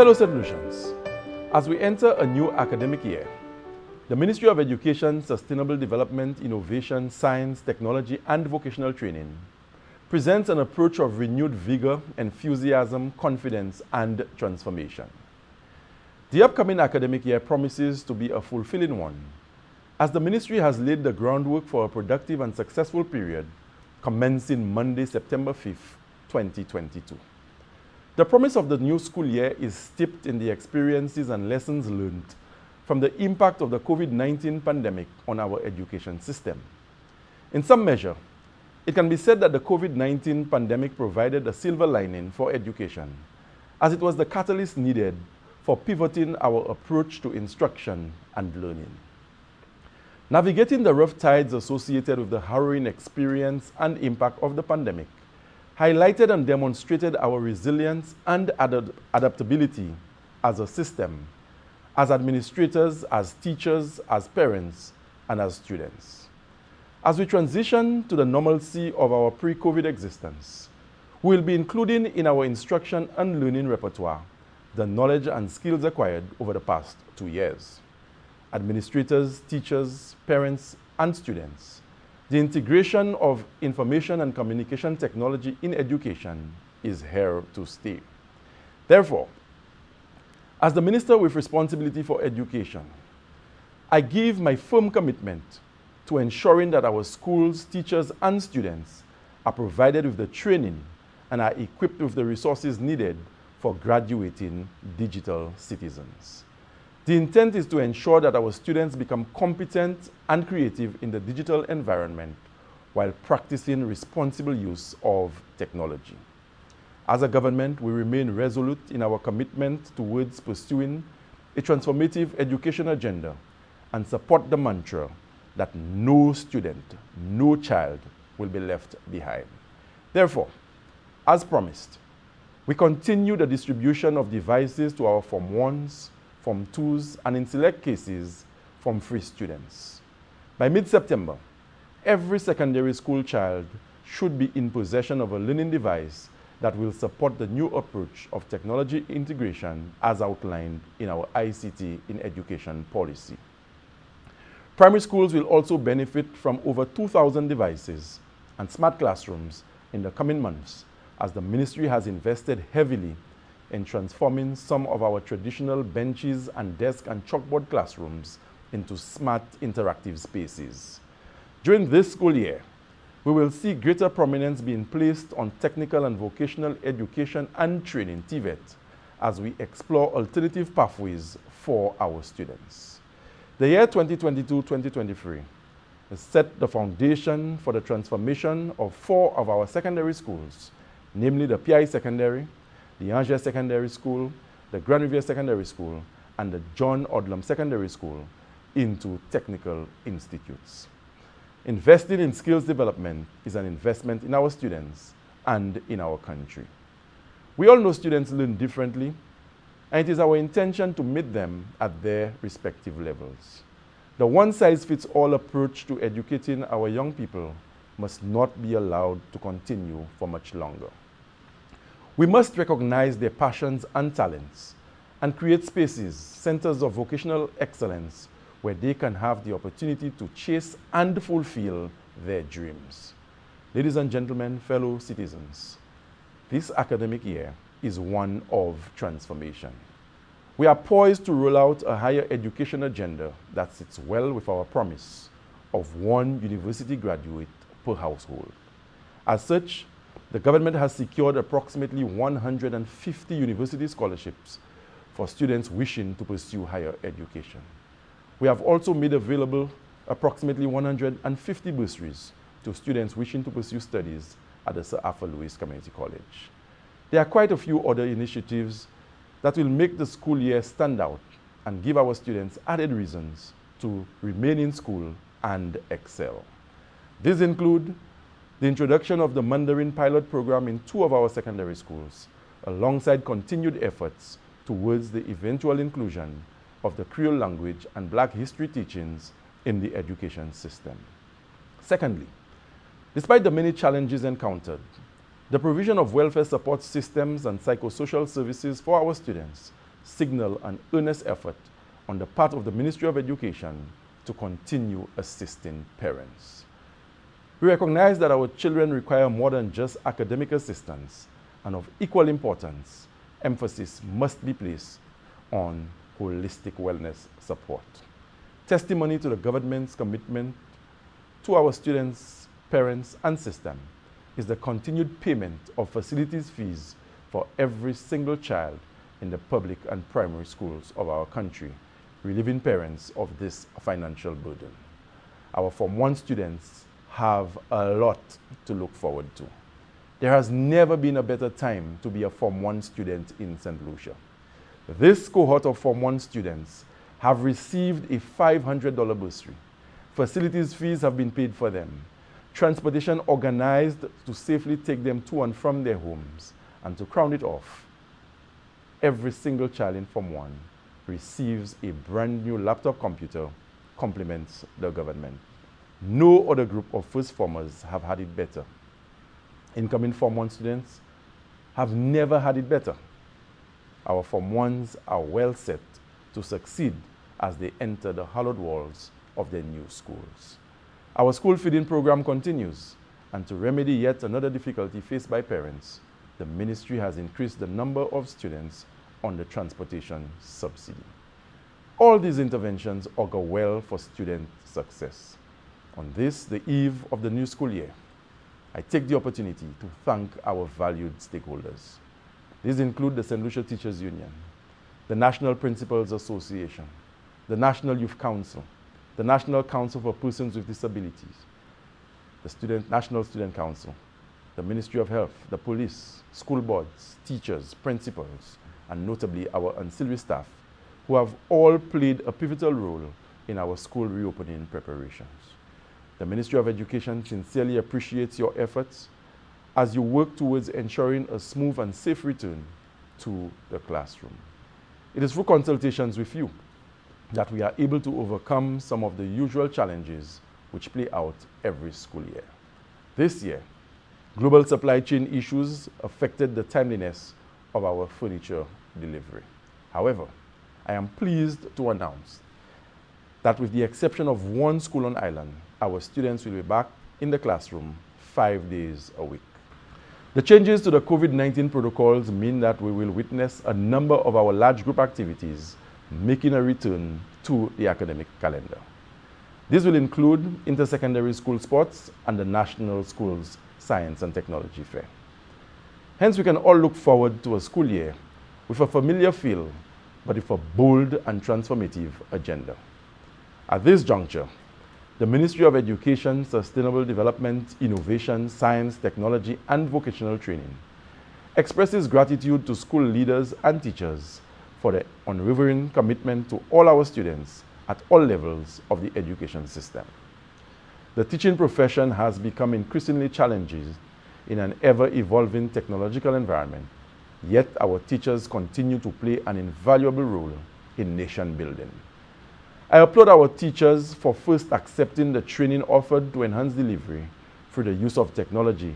Fellow St. Lucians, as we enter a new academic year, the Ministry of Education, Sustainable Development, Innovation, Science, Technology, and Vocational Training presents an approach of renewed vigor, enthusiasm, confidence, and transformation. The upcoming academic year promises to be a fulfilling one, as the Ministry has laid the groundwork for a productive and successful period commencing Monday, September 5th, 2022. The promise of the new school year is steeped in the experiences and lessons learned from the impact of the COVID-19 pandemic on our education system. In some measure, it can be said that the COVID-19 pandemic provided a silver lining for education, as it was the catalyst needed for pivoting our approach to instruction and learning. Navigating the rough tides associated with the harrowing experience and impact of the pandemic highlighted and demonstrated our resilience and adaptability as a system, as administrators, as teachers, as parents, and as students. As we transition to the normalcy of our pre-COVID existence, we will be including in our instruction and learning repertoire the knowledge and skills acquired over the past 2 years. Administrators, teachers, parents, and students, the integration of information and communication technology in education is here to stay. Therefore, as the Minister with responsibility for education, I give my firm commitment to ensuring that our schools, teachers, and students are provided with the training and are equipped with the resources needed for graduating digital citizens. The intent is to ensure that our students become competent and creative in the digital environment while practicing responsible use of technology. As a government, we remain resolute in our commitment towards pursuing a transformative education agenda and support the mantra that no student, no child will be left behind. Therefore, as promised, we continue the distribution of devices to our Form 1s, Form 2s, and in select cases, Form 3 students. By mid-September, every secondary school child should be in possession of a learning device that will support the new approach of technology integration as outlined in our ICT in Education policy. Primary schools will also benefit from over 2,000 devices and smart classrooms in the coming months, as the Ministry has invested heavily in transforming some of our traditional benches and desk and chalkboard classrooms into smart interactive spaces. During this school year, we will see greater prominence being placed on technical and vocational education and training, TVET, as we explore alternative pathways for our students. The year 2022-2023 has set the foundation for the transformation of 4 of our secondary schools, namely the PI Secondary, the Angers Secondary School, the Grand Riviere Secondary School, and the John Odlum Secondary School, into technical institutes. Investing in skills development is an investment in our students and in our country. We all know students learn differently, and it is our intention to meet them at their respective levels. The one-size-fits-all approach to educating our young people must not be allowed to continue for much longer. We must recognize their passions and talents and create spaces, centers of vocational excellence, where they can have the opportunity to chase and fulfill their dreams. Ladies and gentlemen, fellow citizens, this academic year is one of transformation. We are poised to roll out a higher education agenda that sits well with our promise of 1 university graduate per household. As such, the government has secured approximately 150 university scholarships for students wishing to pursue higher education. We have also made available approximately 150 bursaries to students wishing to pursue studies at the Sir Arthur Lewis Community College. There are quite a few other initiatives that will make the school year stand out and give our students added reasons to remain in school and excel. These include the introduction of the Mandarin pilot program in 2 of our secondary schools, alongside continued efforts towards the eventual inclusion of the Creole language and Black history teachings in the education system. Secondly, despite the many challenges encountered, the provision of welfare support systems and psychosocial services for our students signal an earnest effort on the part of the Ministry of Education to continue assisting parents. We recognize that our children require more than just academic assistance, and of equal importance, emphasis must be placed on holistic wellness support. Testimony to the government's commitment to our students, parents, and system is the continued payment of facilities fees for every single child in the public and primary schools of our country, relieving parents of this financial burden. Our Form 1 students have a lot to look forward to. There has never been a better time to be a Form 1 student in St. Lucia. This cohort of Form 1 students have received a $500 bursary. Facilities fees have been paid for them. Transportation organized to safely take them to and from their homes. And to crown it off, every single child in Form 1 receives a brand new laptop computer, compliments the government. No other group of first formers have had it better. Incoming Form 1 students have never had it better. Our Form 1s are well set to succeed as they enter the hallowed walls of their new schools. Our school feeding program continues, and to remedy yet another difficulty faced by parents, the ministry has increased the number of students on the transportation subsidy. All these interventions augur well for student success. On this, the eve of the new school year, I take the opportunity to thank our valued stakeholders. These include the St. Lucia Teachers Union, the National Principals Association, the National Youth Council, the National Council for Persons with Disabilities, the National Student Council, the Ministry of Health, the police, school boards, teachers, principals, and notably our ancillary staff, who have all played a pivotal role in our school reopening preparations. The Ministry of Education sincerely appreciates your efforts as you work towards ensuring a smooth and safe return to the classroom. It is through consultations with you that we are able to overcome some of the usual challenges which play out every school year. This year, global supply chain issues affected the timeliness of our furniture delivery. However, I am pleased to announce that with the exception of one school on island, our students will be back in the classroom 5 days a week. The changes to the COVID-19 protocols mean that we will witness a number of our large group activities making a return to the academic calendar. This will include inter-secondary school sports and the National Schools Science and Technology Fair. Hence, we can all look forward to a school year with a familiar feel, but with a bold and transformative agenda. At this juncture, the Ministry of Education, Sustainable Development, Innovation, Science, Technology, and Vocational Training expresses gratitude to school leaders and teachers for their unwavering commitment to all our students at all levels of the education system. The teaching profession has become increasingly challenging in an ever-evolving technological environment, yet our teachers continue to play an invaluable role in nation building. I applaud our teachers for first accepting the training offered to enhance delivery through the use of technology,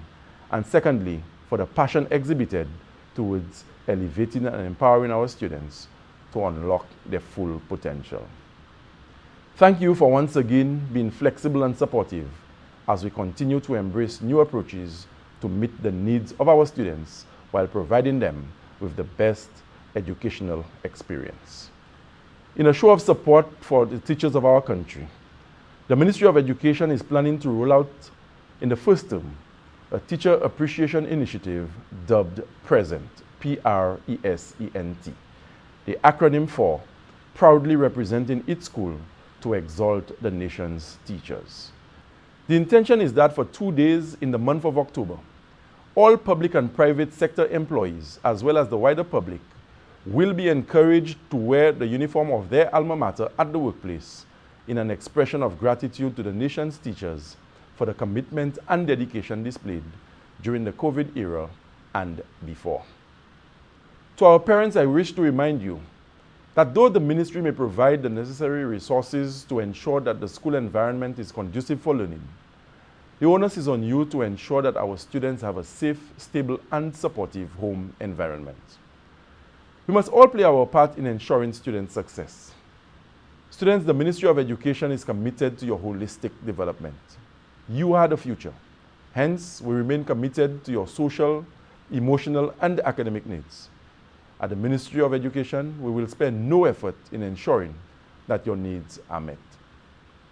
and secondly, for the passion exhibited towards elevating and empowering our students to unlock their full potential. Thank you for once again being flexible and supportive as we continue to embrace new approaches to meet the needs of our students while providing them with the best educational experience. In a show of support for the teachers of our country, the Ministry of Education is planning to roll out in the first term a teacher appreciation initiative dubbed PRESENT, P-R-E-S-E-N-T, the acronym for Proudly Representing Its School to Exalt the Nation's Teachers. The intention is that for 2 days in the month of October, all public and private sector employees, as well as the wider public, will be encouraged to wear the uniform of their alma mater at the workplace in an expression of gratitude to the nation's teachers for the commitment and dedication displayed during the COVID era and before. To our parents, I wish to remind you that though the ministry may provide the necessary resources to ensure that the school environment is conducive for learning, the onus is on you to ensure that our students have a safe, stable, and supportive home environment. We must all play our part in ensuring student success. Students, the Ministry of Education is committed to your holistic development. You are the future. Hence, we remain committed to your social, emotional, and academic needs. At the Ministry of Education, we will spare no effort in ensuring that your needs are met.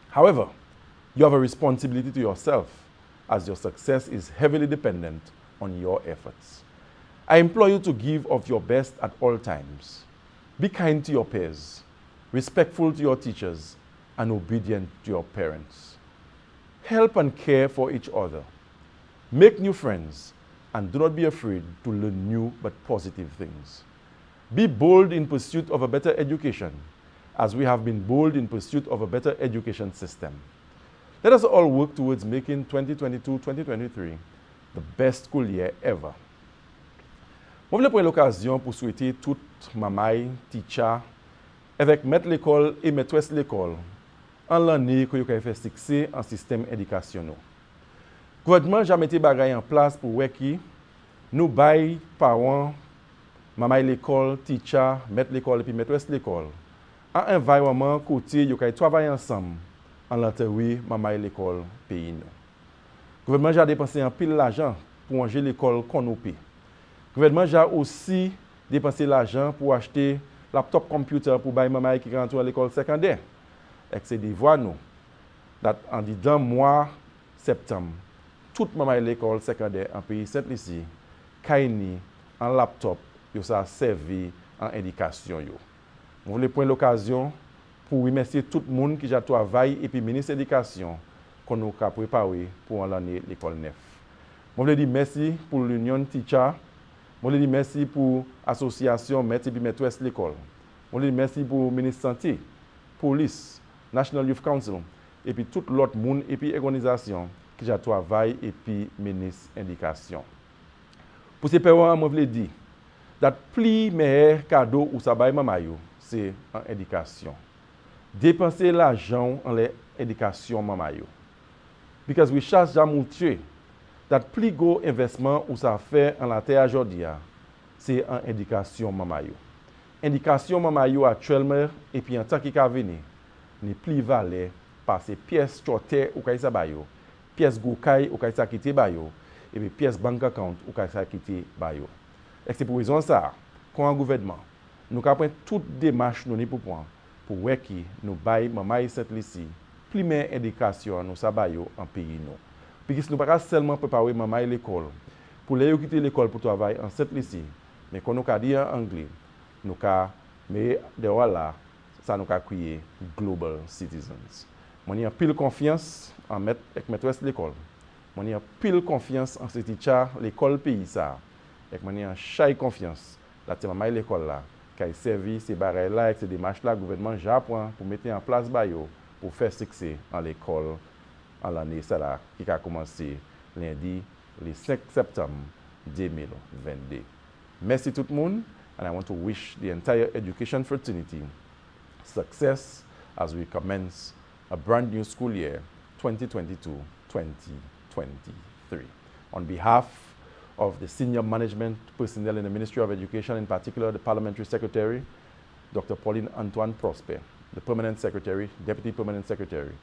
However, you have a responsibility to yourself, as your success is heavily dependent on your efforts. I implore you to give of your best at all times. Be kind to your peers, respectful to your teachers, and obedient to your parents. Help and care for each other. Make new friends, and do not be afraid to learn new but positive things. Be bold in pursuit of a better education, as we have been bold in pursuit of a better education system. Let us all work towards making 2022-2023 the best school year ever. Je voulais prendre l'occasion pour souhaiter toute mamay, teacher, avec maître l'école et maîtresse l'école en l'année que vous avez fait succès en système éducation. Le gouvernement a mis des bagages en place pour que nous baillons parents, mamay l'école, teacher, maître l'école et puis maîtresse l'école en environnement côté vous avez travailler ensemble en l'enterrer mamay l'école pays. Le gouvernement a dépensé un pile d'argent pour ranger l'école qu'on nous paye. Le gouvernement a aussi dépensé l'argent pour acheter laptop computer pour les mamans qui rentrent à l'école secondaire. Et c'est des voix nous. En disant mois septembre, toute maman à l'école secondaire en pays Saint-Lucie, kaini en laptop, yo ça servi en éducation yo. Je voulais prendre l'occasion pour remercier tout le monde qui a travaillé et puis ministre de l'éducation qu'on nous a préparé pour l'année l'école 9. Je voulais dire merci pour l'union teacher. Je voulais dire merci pour l'association maître et maîtresse de l'école. Je voulais dire merci pour le ministre de la Santé, police, National Youth Council, et puis tout l'autre monde et puis organisation qui a travaillé et puis ministre de l'Éducation. Pour ces parents, je voulais dire que le plus meilleur cadeau ou ça maman c'est en éducation. Dépenser l'argent en l'éducation maman. Because we cherche à montrer que le plus gros investissement ou ça fait en la terre aujourd'hui, c'est en éducation maman. Éducation maman actuellement et puis en tant qu'il va venir, n'est plus valé par ces pièces choté ou kaisa bayo, pièces gokay ou kaisa quitter bayo et puis pièces bank account ou kaisa quitter bayo. Et c'est pour raison ça, quand un gouvernement nous avons toute démarche nous pour prendre pour voir qui nous bail maman cette lycée, plus meilleure éducation nous ça bayo en pays nous. Parce que nous pas seulement préparer maman à l'école pour les quitter l'école pour travailler en cette lycée, mais quand nous dire en anglais, nous mais de voilà ça nous a créé global citizens. Moi j'ai pile confiance en maîtresse de l'école. Moi j'ai pile confiance en ces teacher l'école pays ça. Et moi j'ai chaque confiance la maman à l'école là qui a servi ces barrières là avec ces démarches là gouvernement Japon pour mettre en place bayo pour faire succès en l'école en l'année ça là qui a commencé lundi le 5 septembre 2022. Merci tout le monde and I want to wish the entire education fraternity success as we commence a brand new school year 2022-2023. On behalf of the senior management personnel in the Ministry of Education, in particular the Parliamentary Secretary, Dr. Pauline Antoine Prosper, the Permanent Secretary, Deputy Permanent Secretary,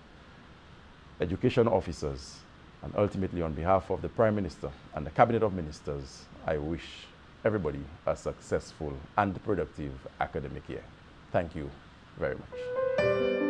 education officers, and ultimately on behalf of the Prime Minister and the Cabinet of Ministers, I wish everybody a successful and productive academic year. Thank you very much.